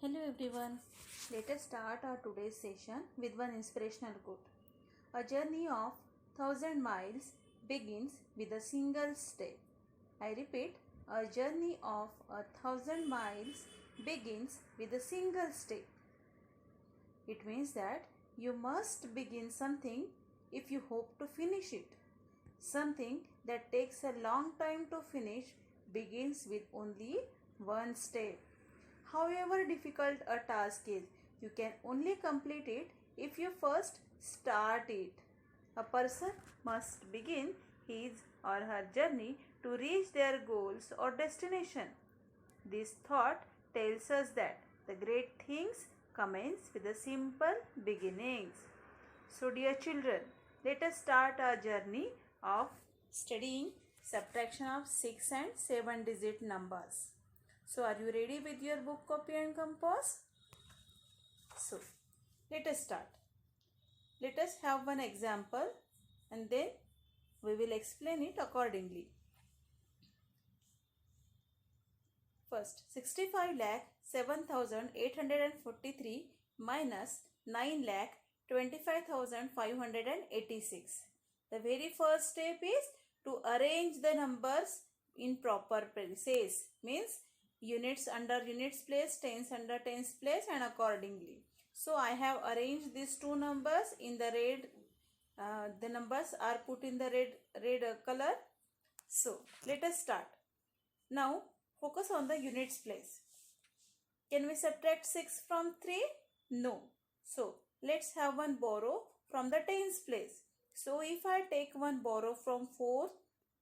Hello everyone. Let us start our today's session with one inspirational quote. A journey of 1,000 miles begins with a single step. I repeat, a journey of 1,000 miles begins with a single step. It means that you must begin something if you hope to finish it. Something that takes a long time to finish begins with only one step. However difficult a task is, you can only complete it if you first start it. A person must begin his or her journey to reach their goals or destination. This thought tells us that the great things commence with the simple beginnings. So dear children, let us start our journey of studying subtraction of 6 and 7 digit numbers. So are you ready with your book, copy and compass? So let us start. Let us have one example and then we will explain it accordingly. First, 65,07,843 minus 9,25,586. The very first step is to arrange the numbers in proper places. Means units under units place, tens under tens place, and accordingly. So I have arranged these two numbers in the red. The numbers are put in the red color. So let us start. Now focus on the units place. Can we subtract 6 from 3? No. So let's have one borrow from the tens place. So if I take one borrow from 4,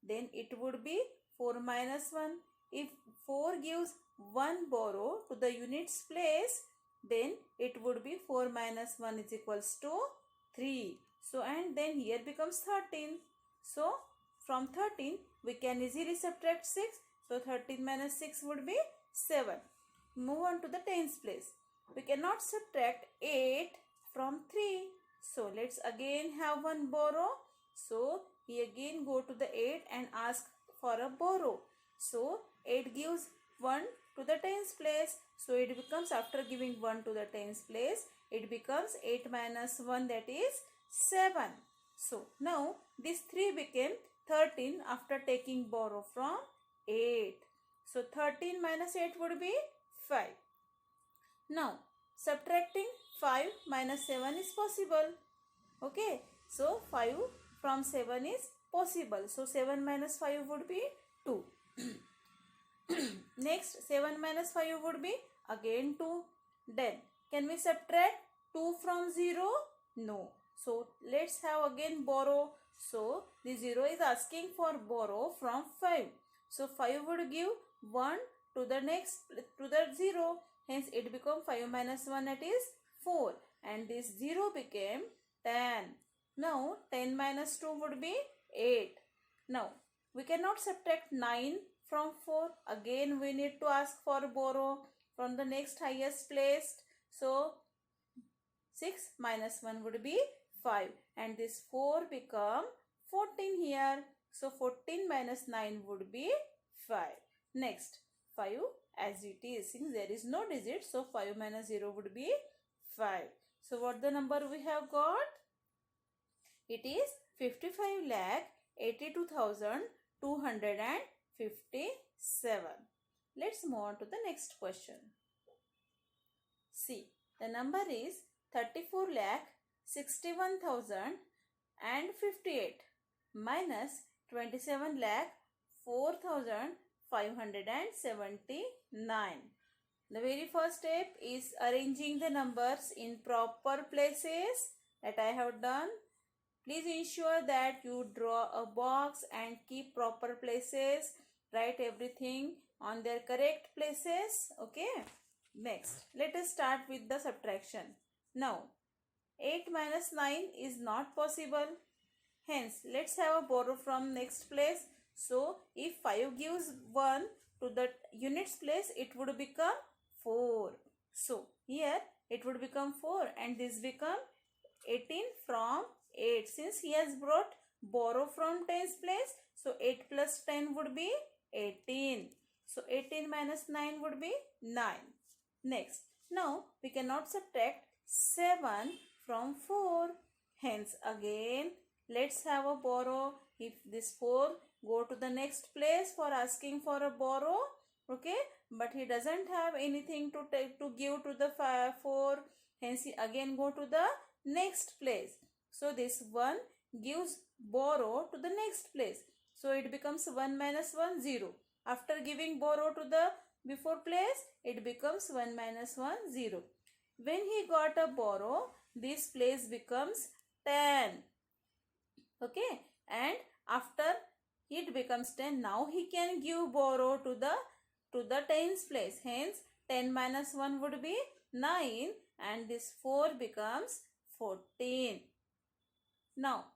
then it would be 4 minus 1. If 4 gives 1 borrow to the units place, then it would be 4 minus 1 is equals to 3. So and then here becomes 13. So from 13 we can easily subtract 6. So 13 minus 6 would be 7. Move on to the tens place. We cannot subtract 8 from 3. So let's again have one borrow. So we again go to the 8 and ask for a borrow. So 8 gives 1 to the tens place. So it becomes, after giving 1 to the tens place, it becomes 8 minus 1, that is 7. So now this 3 became 13 after taking borrow from 8. So 13 minus 8 would be 5. Now subtracting 5 minus 7 is possible. Okay. So 5 from 7 is possible. So 7 minus 5 would be 2. Next, 7 minus 5 would be again 2. Then can we subtract 2 from 0? No. So let's have again borrow. So the 0 is asking for borrow from 5. So 5 would give 1 to the next, to the 0. Hence it become 5 minus 1, that is 4. And this 0 became 10. Now 10 minus 2 would be 8. Now we cannot subtract 9 from 4. Again we need to ask for borrow from the next highest placed. So 6 minus 1 would be 5. And this 4 become 14 here. So 14 minus 9 would be 5. Next, 5 as it is. Since there is no digit, so 5 minus 0 would be 5. So what the number we have got? It is 55,82,257. Let's move on to the next question. See, the number is 34,61,058 minus 27,04,579. The very first step is arranging the numbers in proper places that I have done. Please ensure that you draw a box and keep proper places. Write everything on their correct places. Okay. Next, let us start with the subtraction. Now, 8 minus 9 is not possible. Hence, let's have a borrow from next place. So, if 5 gives 1 to the units place, it would become 4. So, here it would become 4 and this become 18 from 8. Since he has brought borrow from tens place, so 8 plus 10 would be 18. So 18 minus 9 would be 9. Next, Now we cannot subtract 7 from 4. Hence again let's have a borrow. If this 4 go to the next place for asking for a borrow, okay, but he doesn't have anything to take to give to the 4, hence he again go to the next place. So this 1 gives borrow to the next place. So it becomes 1 minus 1 0. After giving borrow to the before place, it becomes 1 minus 1 0. When he got a borrow, this place becomes 10. Okay, and after it becomes 10, now he can give borrow to the tens place. Hence 10 minus 1 would be 9 and this 4 becomes 14. Now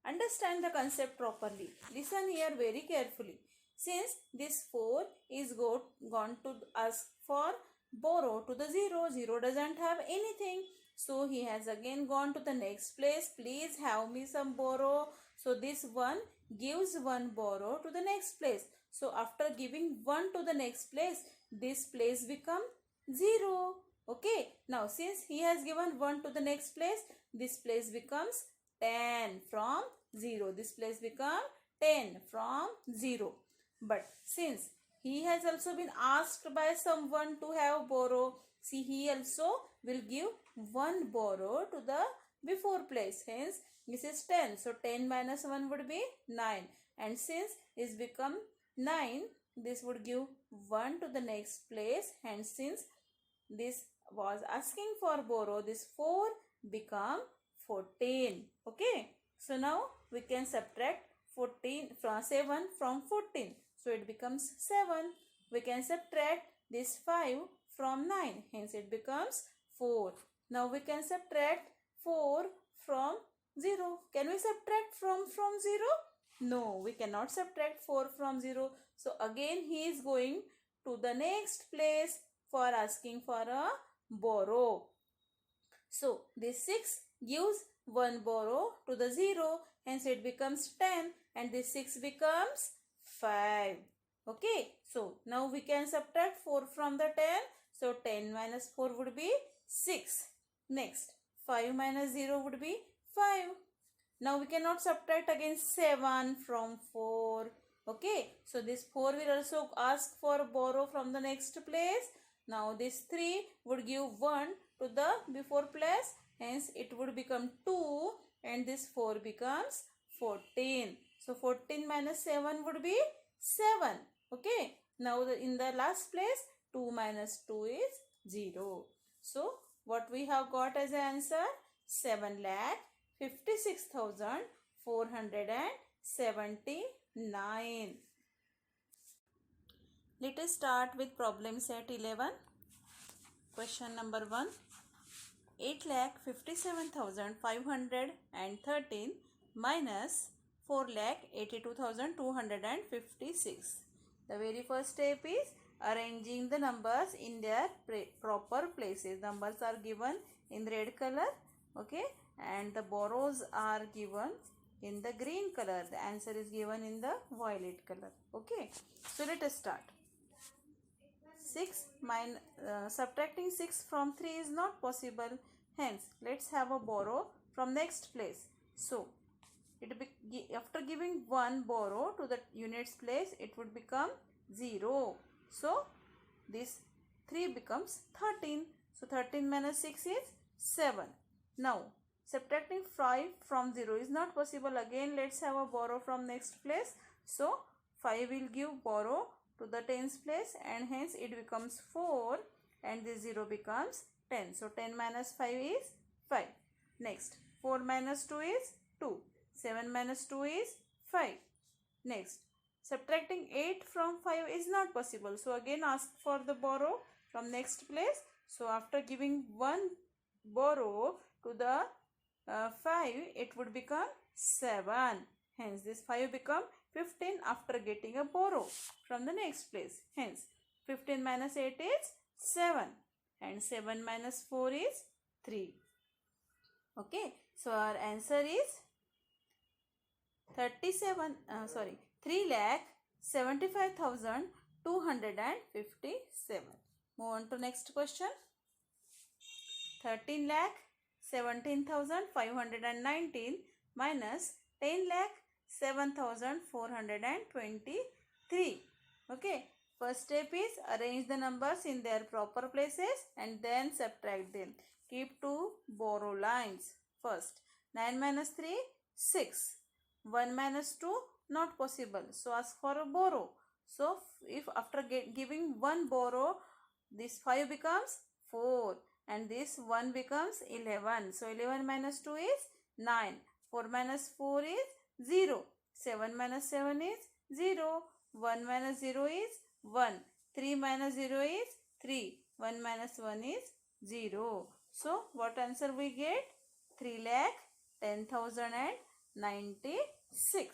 understand the concept properly. Listen here very carefully. Since this 4 is gone to ask for borrow to the 0, 0 doesn't have anything. So he has again gone to the next place. Please have me some borrow. So this 1 gives 1 borrow to the next place. So after giving 1 to the next place, this place become 0. Okay. Now since he has given 1 to the next place, this place becomes 10 from 0. This place become 10 from 0. But since he has also been asked by someone to have borrow, see he also will give 1 borrow to the before place. Hence this is 10. So 10 minus 1 would be 9. And since it's become 9, this would give 1 to the next place. Hence since this was asking for borrow, this 4 become 14. Okay. So now we can subtract 14 from 7 from 14. So it becomes 7. We can subtract this 5 from 9. Hence it becomes 4. Now we can subtract 4 from 0. Can we subtract from 0? No, we cannot subtract 4 from 0. So again he is going to the next place for asking for a borrow. So this 6 gives 1 borrow to the 0. Hence it becomes 10 and this 6 becomes 5. Okay. So now we can subtract 4 from the 10. So 10 minus 4 would be 6. Next 5 minus 0 would be 5. Now we cannot subtract again 7 from 4. Okay. So this 4 will also ask for borrow from the next place. Now this 3 would give 1 to the before place. Hence it would become 2 and this 4 becomes 14. So 14 minus 7 would be 7. Okay. Now in the last place 2 minus 2 is 0. So what we have got as an answer? 7,56,479. Let us start with problem set 11. Question number 1. 8,57,513 minus 4,82,256. The very first step is arranging the numbers in their proper places. Numbers are given in red color, okay, and the borrows are given in the green color. The answer is given in the violet color. Okay, so let us start. Subtracting 6 from 3 is not possible. Hence, let's have a borrow from next place. So, after giving 1 borrow to the units place, it would become 0. So, this 3 becomes 13. So, 13 minus 6 is 7. Now, subtracting 5 from 0 is not possible. Again, let's have a borrow from next place. So, 5 will give borrow to the tens place and hence it becomes 4 and this 0 becomes 10. So 10 minus 5 is 5. Next 4 minus 2 is 2. 7 minus 2 is 5. Next subtracting 8 from 5 is not possible. So again ask for the borrow from next place. So after giving 1 borrow to the 5, it would become 7. Hence this 5 become 15 after getting a borrow from the next place. Hence 15 minus 8 is 7 and 7 minus 4 is 3. Okay, so our answer is 3,75,257. Move on to next question. 13 lakh 17,519 minus 10 lakh 7,423. Okay. First step is arrange the numbers in their proper places and then subtract them. Keep two borrow lines. First, 9 minus 3, 6. 1 minus 2, not possible. So ask for a borrow. So if after giving one borrow, this 5 becomes 4 and this 1 becomes 11. So 11 minus 2 is 9. 4 minus 4 is 0. 7 minus 7 is 0. 1 minus 0 is 1. 3 minus 0 is 3. 1 minus 1 is 0. So what answer we get? 3,10,096.